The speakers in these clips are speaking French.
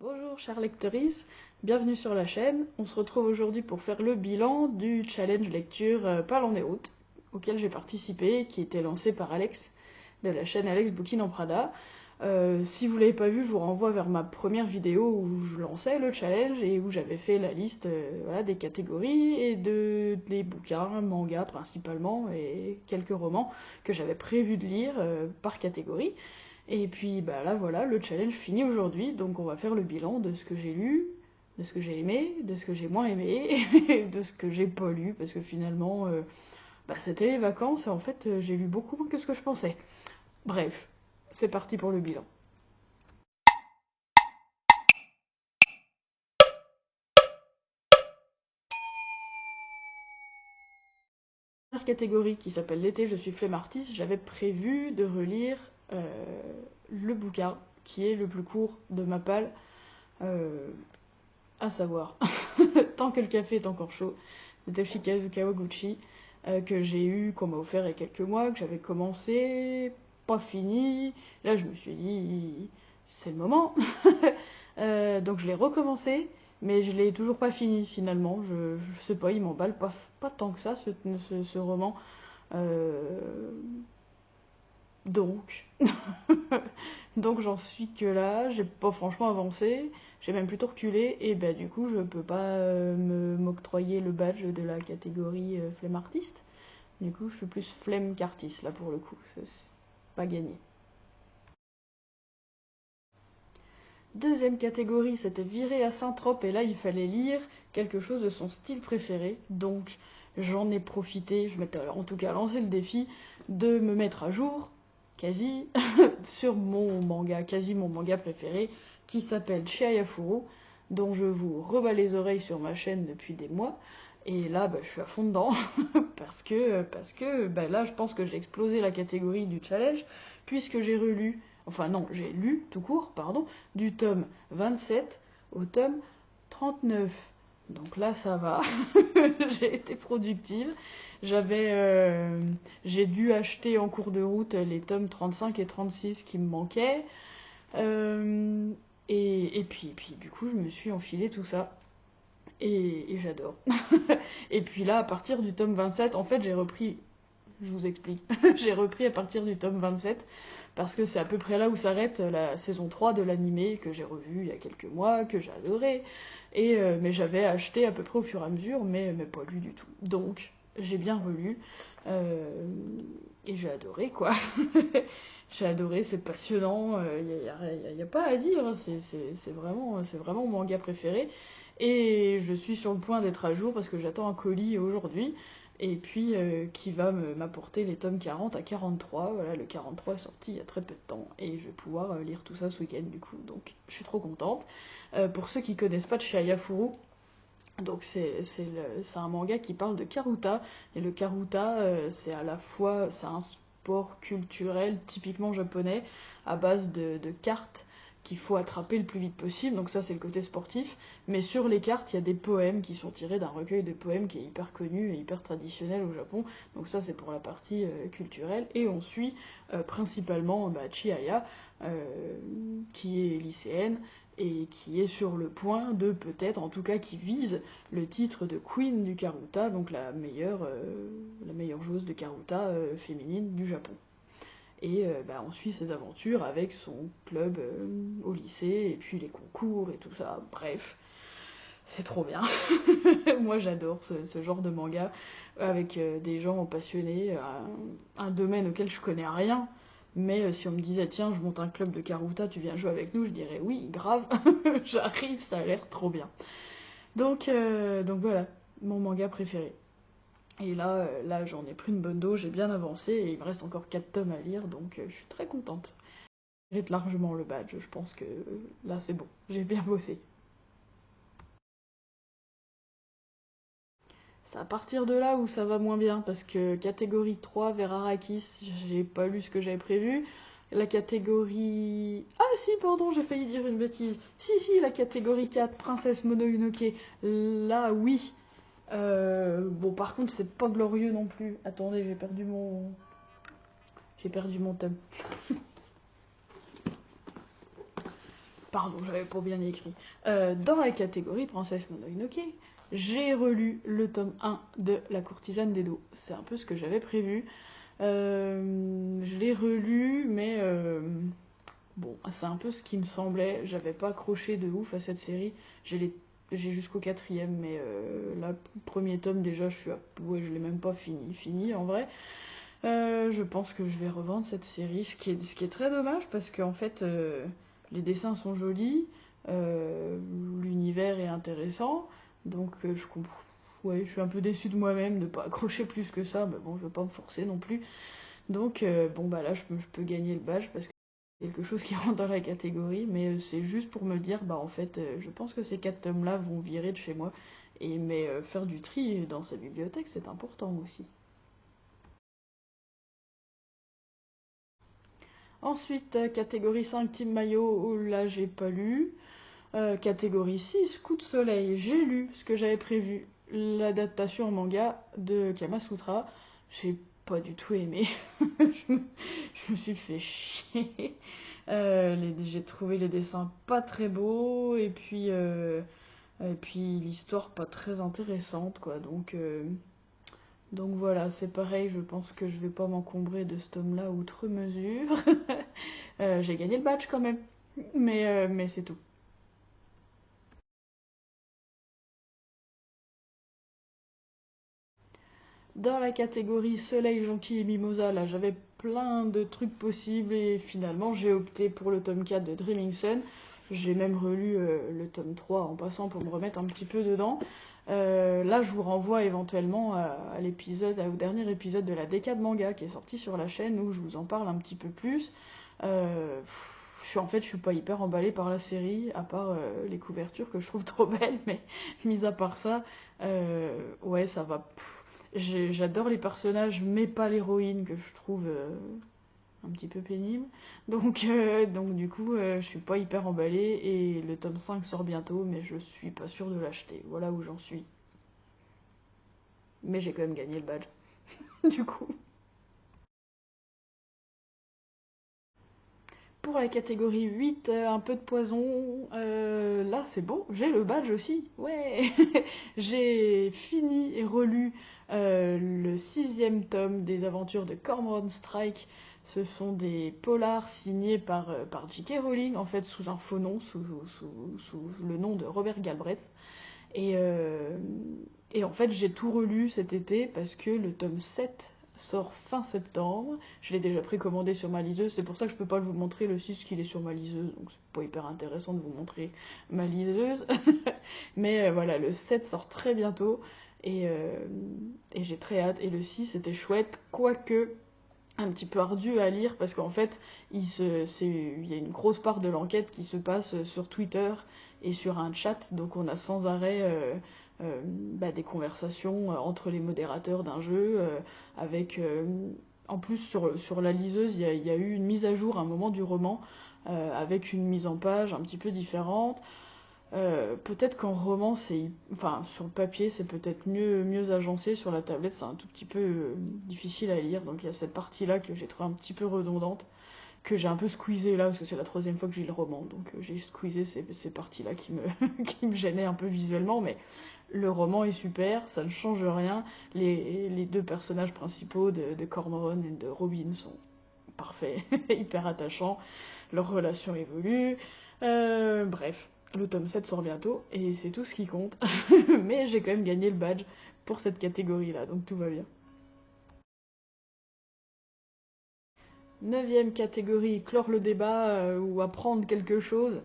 Bonjour chers lectrices, bienvenue sur la chaîne. On se retrouve aujourd'hui pour faire le bilan du challenge lecture Parle en déroute, auquel j'ai participé, qui était lancé par Alex, de la chaîne Alex Bookin en Prada. Si vous ne l'avez pas vu, je vous renvoie vers ma première vidéo où je lançais le challenge et où j'avais fait la liste voilà, des catégories et des bouquins, mangas principalement, et quelques romans que j'avais prévu de lire par catégorie. Et puis bah là voilà, le challenge finit aujourd'hui, donc on va faire le bilan de ce que j'ai lu, de ce que j'ai aimé, de ce que j'ai moins aimé, et de ce que j'ai pas lu, parce que finalement, c'était les vacances et en fait j'ai lu beaucoup moins que ce que je pensais. Bref, c'est parti pour le bilan. Première catégorie qui s'appelle l'été, je suis flemmartiste, j'avais prévu de relire le bouquin qui est le plus court de ma palle, à savoir Tant que le café est encore chaud, de Toshikazu Kawaguchi, que j'ai eu, qu'on m'a offert il y a quelques mois, que j'avais commencé, pas fini. Là, je me suis dit, c'est le moment. Donc je l'ai recommencé, mais je l'ai toujours pas fini finalement. Je sais pas, il m'emballe pas tant que ça, ce roman. Euh, donc, donc j'en suis que là, j'ai pas franchement avancé, j'ai même plutôt reculé, et bah du coup je peux pas m'octroyer le badge de la catégorie flemme artiste. Du coup je suis plus flemme qu'artiste là pour le coup, c'est pas gagné. Deuxième catégorie, c'était virer à Saint-Trope, et là il fallait lire quelque chose de son style préféré, donc j'en ai profité, je m'étais en tout cas lancé le défi de me mettre à jour, quasi, sur mon manga préféré, qui s'appelle Chihayafuru, dont je vous rebats les oreilles sur ma chaîne depuis des mois, et là je suis à fond dedans, parce que là je pense que j'ai explosé la catégorie du challenge, puisque j'ai relu, enfin non, j'ai lu tout court, pardon, du tome 27 au tome 39. Donc là, ça va. J'ai été productive. J'ai dû acheter en cours de route les tomes 35 et 36 qui me manquaient. Euh, et puis, du coup, je me suis enfilé tout ça. Et j'adore. Et puis là, à partir du tome 27, en fait, j'ai repris. Je vous explique. J'ai repris à partir du tome 27 parce que c'est à peu près là où s'arrête la saison 3 de l'animé que j'ai revu il y a quelques mois, que j'ai adoré, mais j'avais acheté à peu près au fur et à mesure, mais pas lu du tout. Donc j'ai bien relu, euh, et j'ai adoré quoi. J'ai adoré, c'est passionnant, y a pas à dire, hein, c'est vraiment mon manga préféré. Et je suis sur le point d'être à jour parce que j'attends un colis aujourd'hui, et puis qui va m'apporter les tomes 40 à 43. Voilà, le 43 est sorti il y a très peu de temps, et je vais pouvoir lire tout ça ce week-end du coup, donc je suis trop contente. Pour ceux qui connaissent pas de Chihayafuru, donc c'est un manga qui parle de Karuta, et le Karuta c'est à la fois c'est un sport culturel typiquement japonais à base de cartes qu'il faut attraper le plus vite possible, donc ça c'est le côté sportif, mais sur les cartes il y a des poèmes qui sont tirés d'un recueil de poèmes qui est hyper connu et hyper traditionnel au Japon, donc ça c'est pour la partie culturelle, et on suit principalement Chihaya, qui est lycéenne, et qui est sur le point de peut-être, en tout cas qui vise le titre de Queen du Karuta, donc la meilleure joueuse de Karuta féminine du Japon. Et on suit ses aventures avec son club au lycée, et puis les concours et tout ça, bref, c'est trop bien. Moi j'adore ce genre de manga, avec des gens passionnés, un domaine auquel je connais rien, mais si on me disait tiens je monte un club de Karuta, tu viens jouer avec nous, je dirais oui, grave, j'arrive, ça a l'air trop bien. Donc voilà, mon manga préféré. Et là j'en ai pris une bonne dose, j'ai bien avancé, et il me reste encore 4 tomes à lire, donc je suis très contente. Je mérite largement le badge, je pense que là c'est bon, j'ai bien bossé. C'est à partir de là où ça va moins bien, parce que catégorie 3, vers Arrakis, j'ai pas lu ce que j'avais prévu. La catégorie... Ah si, pardon, j'ai failli dire une bêtise. Si, la catégorie 4, Princesse Mononoke, là oui. Bon, par contre, c'est pas glorieux non plus. Attendez, j'ai perdu mon... J'ai perdu mon tome. Pardon, j'avais pas bien écrit. Dans la catégorie Princesse Mononoke, j'ai relu le tome 1 de La courtisane d'Edo. C'est un peu ce que j'avais prévu. Je l'ai relu, mais bon, c'est un peu ce qui me semblait. J'avais pas accroché de ouf à cette série. J'ai jusqu'au quatrième, mais là, le premier tome, déjà, ouais, je l'ai même pas fini en vrai. Je pense que je vais revendre cette série, ce qui est très dommage parce qu'en fait, les dessins sont jolis, l'univers est intéressant, donc je comprends. Ouais, je suis un peu déçue de moi-même de pas accrocher plus que ça, mais bon, je veux pas me forcer non plus. Donc, bon, bah là, je peux gagner le badge parce que c'est quelque chose qui rentre dans la catégorie, mais c'est juste pour me dire, bah en fait, je pense que ces 4 tomes-là vont virer de chez moi, mais faire du tri dans sa bibliothèque, c'est important aussi. Ensuite, catégorie 5, Team Maillot, là j'ai pas lu. Catégorie 6, Coup de soleil, j'ai lu ce que j'avais prévu. L'adaptation en manga de Kamasutra. J'ai pas du tout aimé. je, me, je me suis fait chier. J'ai trouvé les dessins pas très beaux et puis l'histoire pas très intéressante quoi. Donc voilà, c'est pareil, je pense que je vais pas m'encombrer de ce tome-là outre mesure. J'ai gagné le badge quand même, mais c'est tout. Dans la catégorie Soleil, Jonquille et Mimosa, là j'avais plein de trucs possibles et finalement j'ai opté pour le tome 4 de Dreaming Sun. J'ai même relu le tome 3 en passant pour me remettre un petit peu dedans. Là je vous renvoie éventuellement au dernier épisode de la Décade Manga qui est sorti sur la chaîne où je vous en parle un petit peu plus. Je suis pas hyper emballée par la série, à part les couvertures que je trouve trop belles, mais mis à part ça, ouais, ça va. J'adore les personnages, mais pas l'héroïne que je trouve un petit peu pénible. Donc du coup, je suis pas hyper emballée et le tome 5 sort bientôt, mais je suis pas sûre de l'acheter. Voilà où j'en suis. Mais j'ai quand même gagné le badge, du coup. Pour la catégorie 8, un peu de poison. Là, c'est bon, j'ai le badge aussi. Ouais. J'ai fini et relu le 6e tome des aventures de Cormoran Strike. Ce sont des polars signés par J.K. Rowling, en fait, sous un faux nom, sous le nom de Robert Galbraith. Et, euh, et en fait, j'ai tout relu cet été parce que le tome 7 sort fin septembre. Je l'ai déjà précommandé sur ma liseuse. C'est pour ça que je peux pas vous montrer le 6 qu'il est sur ma liseuse. Donc c'est pas hyper intéressant de vous montrer ma liseuse. Mais voilà, le 7 sort très bientôt. Et, euh, et j'ai très hâte. Et le 6 c'était chouette. Quoique un petit peu ardu à lire parce qu'en fait il y a une grosse part de l'enquête qui se passe sur Twitter et sur un chat, donc on a sans arrêt des conversations entre les modérateurs d'un jeu avec en plus sur la liseuse il y a eu une mise à jour à un moment du roman avec une mise en page un petit peu différente. Peut-être qu'en roman, enfin, sur le papier, c'est peut-être mieux agencé. Sur la tablette, c'est un tout petit peu difficile à lire. Donc il y a cette partie-là que j'ai trouvé un petit peu redondante, que j'ai un peu squeezé là, parce que c'est la troisième fois que j'ai le roman. Donc j'ai squeezé ces parties-là qui me gênaient un peu visuellement. Mais le roman est super, ça ne change rien. Les deux personnages principaux de Cormoran et de Robin sont parfaits, hyper attachants. Leur relation évolue. Bref, le tome 7 sort bientôt et c'est tout ce qui compte. Mais j'ai quand même gagné le badge pour cette catégorie-là, donc tout va bien. 9e catégorie, clore le débat ou apprendre quelque chose.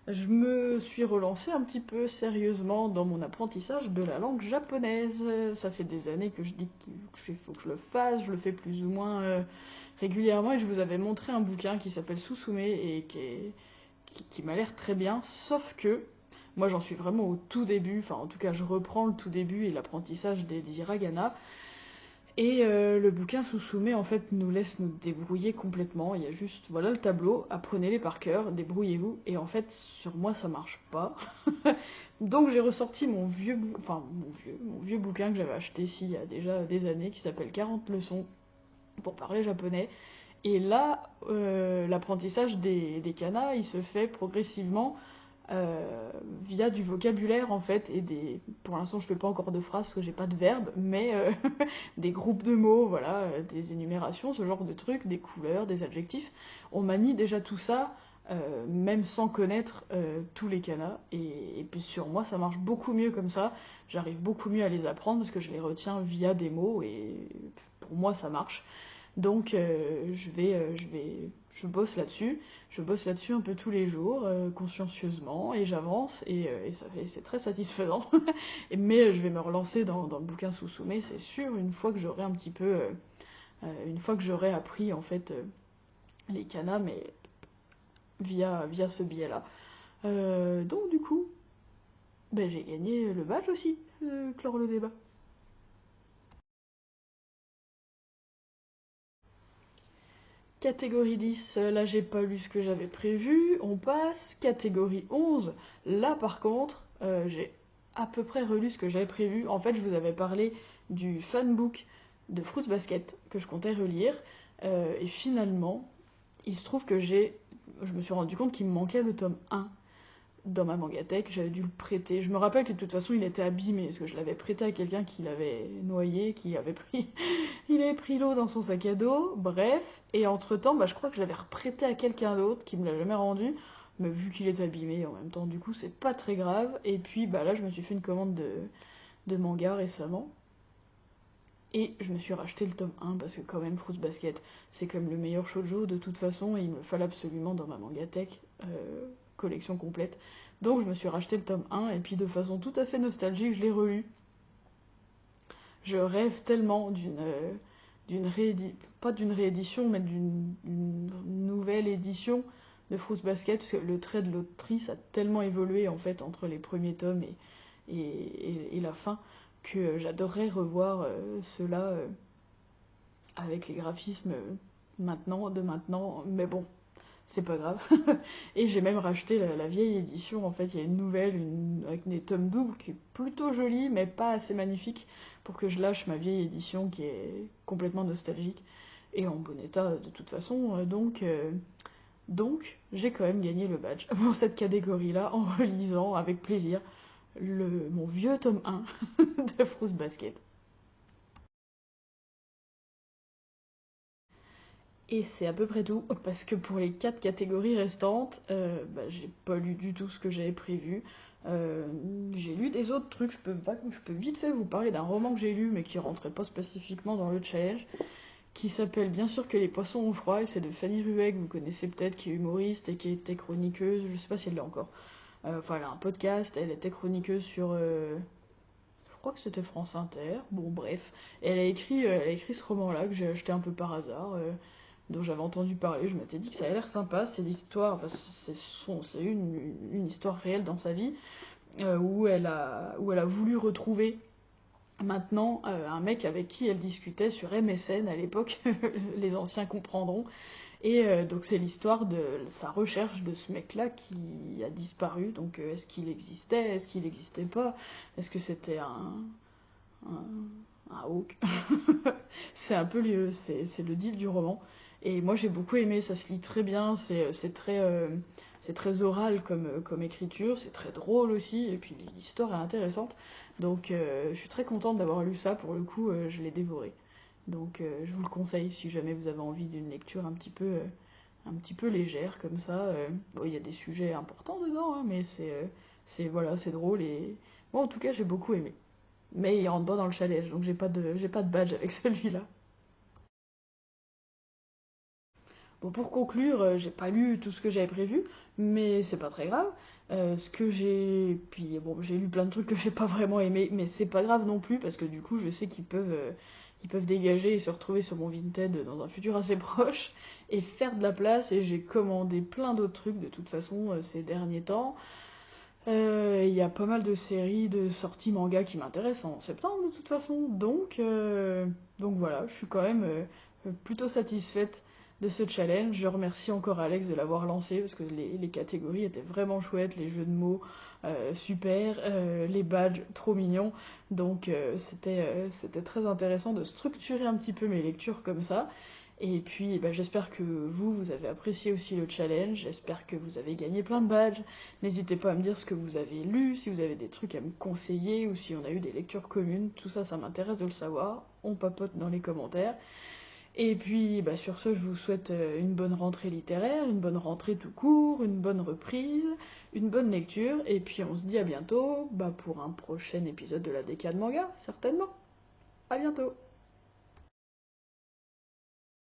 Je me suis relancée un petit peu sérieusement dans mon apprentissage de la langue japonaise. Ça fait des années que je dis qu'il faut que je le fasse, je le fais plus ou moins régulièrement et je vous avais montré un bouquin qui s'appelle Susume et qui m'a l'air très bien, sauf que moi j'en suis vraiment au tout début, enfin en tout cas je reprends le tout début et l'apprentissage des hiragana, et le bouquin Susume en fait nous laisse nous débrouiller complètement, il y a juste, voilà le tableau, apprenez-les par cœur, débrouillez-vous, et en fait sur moi ça marche pas. Donc j'ai ressorti mon vieux bouquin que j'avais acheté ici il y a déjà des années, qui s'appelle 40 leçons pour parler japonais, Et là, l'apprentissage des kanas, il se fait progressivement via du vocabulaire en fait et pour l'instant je fais pas encore de phrases parce que j'ai pas de verbe, mais des groupes de mots, voilà, des énumérations, ce genre de trucs, des couleurs, des adjectifs. On manie déjà tout ça, même sans connaître tous les kanas, et puis sur moi ça marche beaucoup mieux comme ça. J'arrive beaucoup mieux à les apprendre parce que je les retiens via des mots et pour moi ça marche. Donc je bosse là-dessus. Je bosse là-dessus un peu tous les jours, consciencieusement, et j'avance, et c'est très satisfaisant. Mais je vais me relancer dans le bouquin Susume, c'est sûr, une fois que j'aurai un petit peu, une fois que j'aurai appris en fait les kanas, mais via ce biais-là. Donc du coup, ben, j'ai gagné le badge aussi, clore le débat. Catégorie 10, là j'ai pas lu ce que j'avais prévu, on passe. Catégorie 11, là par contre, j'ai à peu près relu ce que j'avais prévu. En fait, je vous avais parlé du fanbook de Fruits Basket que je comptais relire, et finalement, il se trouve que je me suis rendu compte qu'il me manquait le tome 1 dans ma mangatech, j'avais dû le prêter. Je me rappelle que de toute façon il était abîmé, parce que je l'avais prêté à quelqu'un qui l'avait noyé, qui avait pris, il avait pris l'eau dans son sac à dos, bref, et entre-temps, bah, je crois que je l'avais reprêté à quelqu'un d'autre qui me l'a jamais rendu, mais vu qu'il est abîmé en même temps, du coup c'est pas très grave, et puis bah là je me suis fait une commande de manga récemment, et je me suis racheté le tome 1, parce que quand même Fruits Basket, c'est comme le meilleur shoujo de toute façon, et il me fallait absolument dans ma mangatech, collection complète. Donc je me suis racheté le tome 1, et puis de façon tout à fait nostalgique, je l'ai relu. Je rêve tellement pas d'une réédition, mais d'une nouvelle édition de Fruits Basket, parce que le trait de l'autrice a tellement évolué en fait entre les premiers tomes et la fin, que j'adorerais revoir cela avec les graphismes maintenant, mais bon, c'est pas grave. Et j'ai même racheté la vieille édition, en fait, il y a une nouvelle avec des tomes doubles qui est plutôt jolie, mais pas assez magnifique pour que je lâche ma vieille édition qui est complètement nostalgique et en bon état de toute façon. Donc j'ai quand même gagné le badge pour cette catégorie-là en relisant avec plaisir mon vieux tome 1 de Fruits Basket. Et c'est à peu près tout, parce que pour les 4 catégories restantes, bah, j'ai pas lu du tout ce que j'avais prévu. Euh, j'ai lu des autres trucs, je peux vite fait vous parler d'un roman que j'ai lu, mais qui rentrait pas spécifiquement dans le challenge, qui s'appelle Bien sûr que les poissons ont froid, et c'est de Fanny Rueg, vous connaissez peut-être, qui est humoriste et qui était chroniqueuse, je sais pas si elle l'est encore. Enfin, elle a un podcast, elle était chroniqueuse sur... je crois que c'était France Inter, bon bref. Et elle a écrit ce roman-là que j'ai acheté un peu par hasard, dont j'avais entendu parler, je m'étais dit que ça avait l'air sympa, c'est l'histoire, enfin c'est une histoire réelle dans sa vie, où elle a voulu retrouver maintenant un mec avec qui elle discutait sur MSN à l'époque, les anciens comprendront, et donc c'est l'histoire de sa recherche de ce mec-là qui a disparu, donc est-ce qu'il existait, est-ce qu'il n'existait pas, est-ce que c'était un hawk. C'est un peu c'est le deal du roman. Et moi j'ai beaucoup aimé, ça se lit très bien, c'est très oral comme écriture, c'est très drôle aussi, et puis l'histoire est intéressante. Donc je suis très contente d'avoir lu ça, pour le coup je l'ai dévoré. Donc je vous le conseille si jamais vous avez envie d'une lecture un petit peu légère comme ça. Bon, il y a des sujets importants dedans, hein, mais voilà, c'est drôle, et moi en tout cas j'ai beaucoup aimé. Mais il rentre pas dans le challenge, donc j'ai pas de badge avec celui-là. Bon, pour conclure, j'ai pas lu tout ce que j'avais prévu, mais c'est pas très grave. Ce que j'ai. Puis bon, j'ai lu plein de trucs que j'ai pas vraiment aimé, mais c'est pas grave non plus, parce que du coup, je sais ils peuvent dégager et se retrouver sur mon Vinted dans un futur assez proche, et faire de la place, et j'ai commandé plein d'autres trucs de toute façon ces derniers temps. Il y a pas mal de séries de sorties manga qui m'intéressent en septembre de toute façon, donc voilà, je suis quand même plutôt satisfaite de ce challenge. Je remercie encore Alex de l'avoir lancé parce que les catégories étaient vraiment chouettes, les jeux de mots super, les badges trop mignons, donc c'était très intéressant de structurer un petit peu mes lectures comme ça. Et puis j'espère que vous avez apprécié aussi le challenge, j'espère que vous avez gagné plein de badges. N'hésitez pas à me dire ce que vous avez lu, si vous avez des trucs à me conseiller ou si on a eu des lectures communes, tout ça, ça m'intéresse de le savoir. On papote dans les commentaires. Et puis sur ce, je vous souhaite une bonne rentrée littéraire, une bonne rentrée tout court, une bonne reprise, une bonne lecture, et puis on se dit à bientôt pour un prochain épisode de la Décade Manga, certainement. À bientôt.